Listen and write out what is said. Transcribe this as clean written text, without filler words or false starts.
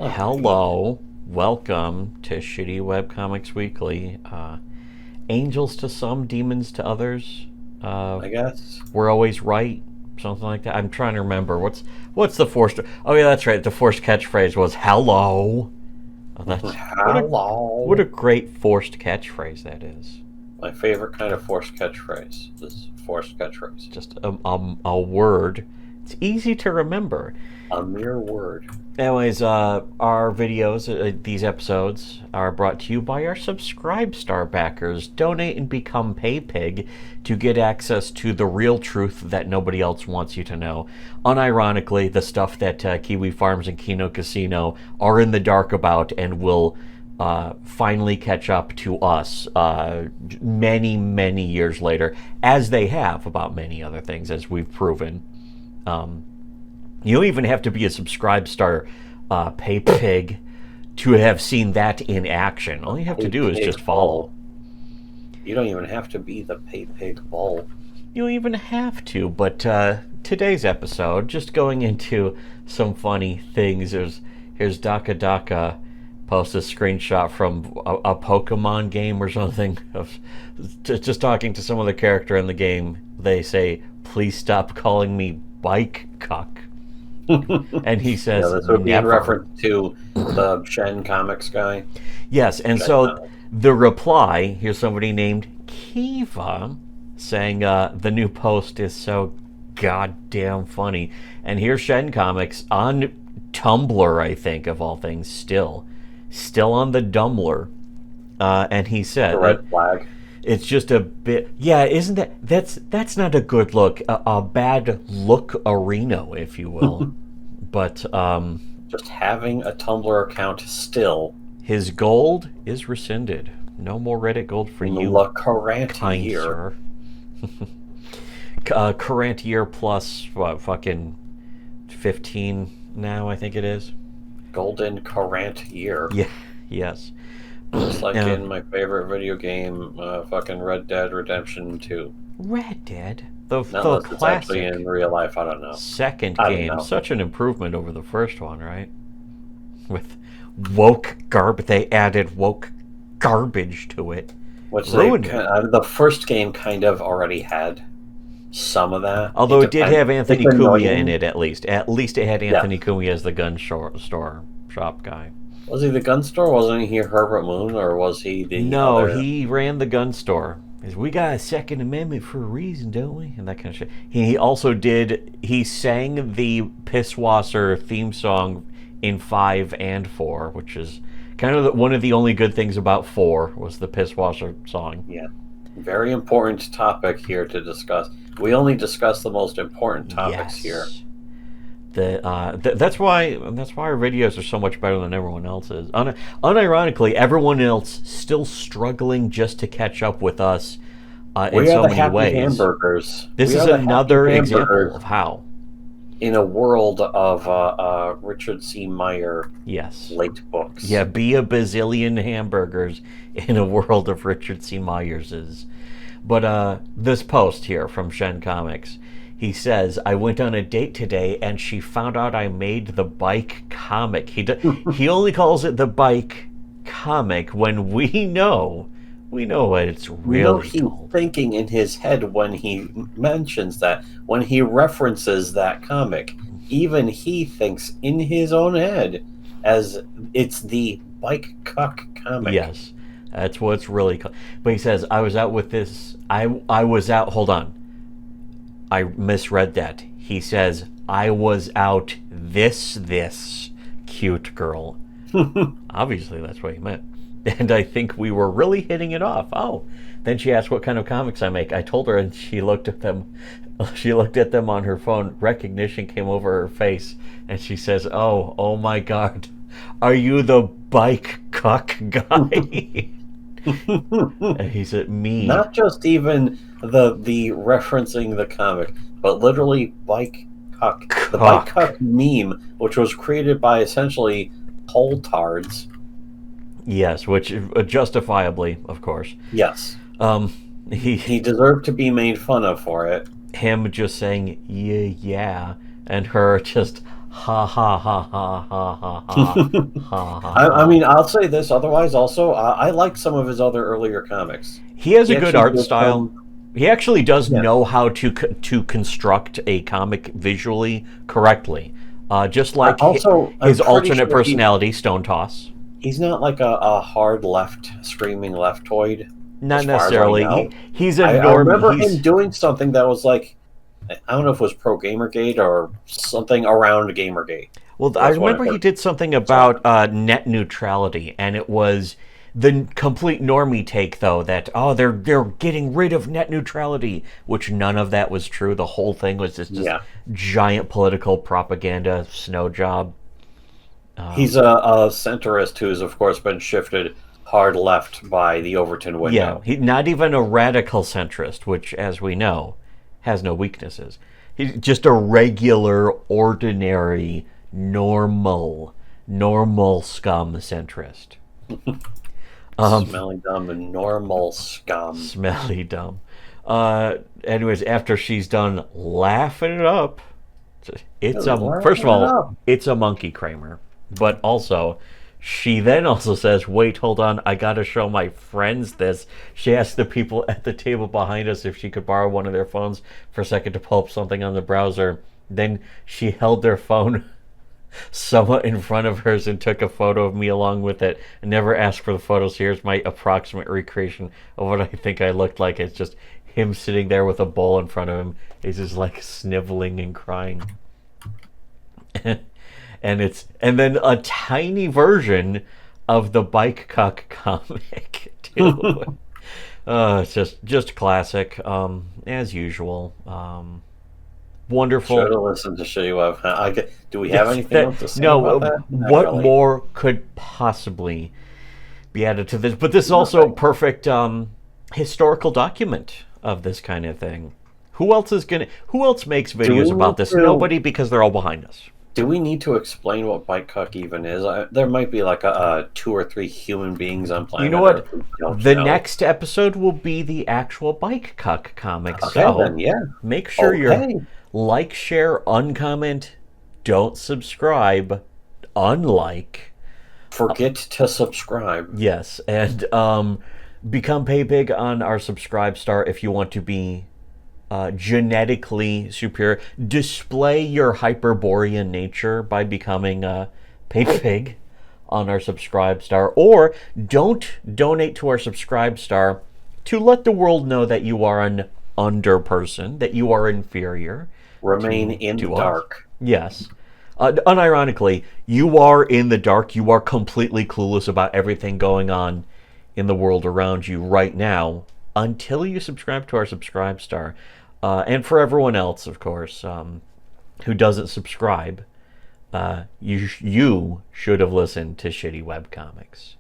Hello, welcome to Shittywebcomics Weekly. Angels to some, demons to others. I guess. We're always right, something like that. I'm trying to remember what's the forced. Oh yeah, that's right. The forced catchphrase was "Hello." Oh, that's what a Hello. great forced catchphrase that is. My favorite kind of forced catchphrase is forced catchphrase. Just a word. It's easy to remember. A mere word. Anyways, our videos, these episodes, are brought to you by our Subscribe Star backers. Donate and become PayPig to get access to the real truth that nobody else wants you to know. Unironically, the stuff that Kiwi Farms and Kino Casino are in the dark about and will finally catch up to us many, many years later, as they have about many other things, as we've proven. You don't even have to be a Subscribe Star pay pig to have seen that in action. All you have to do is just follow. You don't even have to be the pay pig bull. You don't even have to, but today's episode, just going into some funny things. Here's Daka Daka post a screenshot from a Pokemon game or something. Of just talking to some other character in the game. They say, "Please stop calling me Bike Cuck." And he says, this would be in never. reference to the Shen Comics guy. Yes, and so the reply, here's somebody named Kiva saying the new post is so goddamn funny. And here's Shen Comics on Tumblr, I think, of all things, still on the Dumbler. And he said, The red flag. It's just a bit, yeah, isn't that's not a good look, a bad look arena, if you will. But just having a Tumblr account still. His gold is rescinded. No more Reddit gold for you, La current kind year. Sir. Current year plus what, fucking 15 now, I think it is. Golden current year. Yeah, yes. Just like in my favorite video game, fucking Red Dead Redemption 2. Red Dead? The Unless it's actually classic in real life, I don't know. second game. Such an improvement over the first one, right? With woke garbage. They added woke garbage to it. Which the first game kind of already had some of that. Although it did have Anthony Cumia in it, at least. At least it had Anthony Cumia as the gun store shop guy. Was he the gun store? Wasn't he Herbert Moon, or was he the No, he ran the gun store. We got a Second Amendment for a reason, don't we? And that kind of shit. He also he sang the Pisswasser theme song in 5 and 4, which is kind of one of the only good things about 4 was the Pisswasser song. Yeah. Very important topic here to discuss. We only discuss the most important topics here. That's why our videos are so much better than everyone else's. Unironically, everyone else still struggling just to catch up with us in so many ways. Hamburgers. This is another example of how. In a world of Richard C. Meyer late books. Yeah, be a bazillion hamburgers in a world of Richard C. Myers's. But this post here from Shen Comics, he says, "I went on a date today and she found out I made the bike comic." He only calls it the bike comic when we know what it's really he's called. Thinking in his head when he mentions that, when he references that comic, even he thinks in his own head as it's the bike cuck comic. Yes, that's what's really called. But he says, "I was out with this. I was out. Hold on. I misread that." He says, "I was out this cute girl." Obviously, that's what he meant. And I think we were really hitting it off. Oh, then she asked what kind of comics I make. I told her, and she looked at them. She looked at them on her phone. Recognition came over her face, and she says, "Oh my God, are you the bike cuck guy?" And he said, "Me." Not just even the referencing the comic, but literally bike cuck. The bike cuck meme, which was created by essentially Poltards. Yes, which justifiably, of course. Yes. He deserved to be made fun of for it. Him just saying yeah, and her just Ha ha ha ha ha ha ha ha ha I ha. mean, I'll say this. Otherwise, also, I like some of his other earlier comics. He has He a good actually art did style. some. He actually does Yeah, know how to construct a comic visually correctly. Just like also, I'm his pretty alternate sure personality, Stone Toss. he's not like a hard left screaming leftoid, as Not far as I necessarily. know. He's a I normie. remember him doing something that was like, I don't know if it was pro Gamergate or something around Gamergate. Well, I That's what I remember he heard. did something Saw. about net neutrality, and it was the complete normie take, though, that they're getting rid of net neutrality, which none of that was true. The whole thing was just Yeah, giant political propaganda snow job. he's a centrist who's of course been shifted hard left by the Overton Yeah, window. he not even a radical centrist, which, as we know, has no weaknesses. He's just a regular, ordinary, normal scum centrist. Smelling dumb and normal scum. Smelly dumb. Anyways, after she's done laughing it up, it's a first of Laughing it all, up. it's a monkey Kramer, but also she then also says, "Wait, hold on, I gotta show my friends this." She asked the people at the table behind us if she could borrow one of their phones for a second to pull up something on the browser. Then she held their phone somewhat in front of hers and took a photo of me along with it. I never asked for the photos. Here's my approximate recreation of what I think I looked like. It's just him sitting there with a bowl in front of him. He's just like sniveling and crying. And then a tiny version of the bike cuck comic too. It's just classic, as usual. Wonderful. Should have listened to Shittyweb. Do we have anything else to say No, about that? Not what really. more could possibly be added to this? But this is also a perfect historical document of this kind of thing. Who else makes we videos about need this? to- Nobody, because they're all behind us. Do we need to explain what bike cuck even is? There might be like a 2 or 3 human beings on planet You know what? Earth who don't The know. next episode will be the actual bike cuck comic. Okay, So then, yeah. make sure you're Okay. like, share, uncomment, don't subscribe, unlike. Forget to subscribe. Yes, and become pay big on our Subscribe Star if you want to be genetically superior. Display your Hyperborean nature by becoming pay pig on our Subscribe Star, or don't donate to our Subscribe Star to let the world know that you are an under person, that you are inferior. Remain in the to us. dark. Yes. Unironically, you are in the dark. You are completely clueless about everything going on in the world around you right now until you subscribe to our Subscribe Star. And for everyone else, of course, who doesn't subscribe, you should have listened to Shitty Webcomics.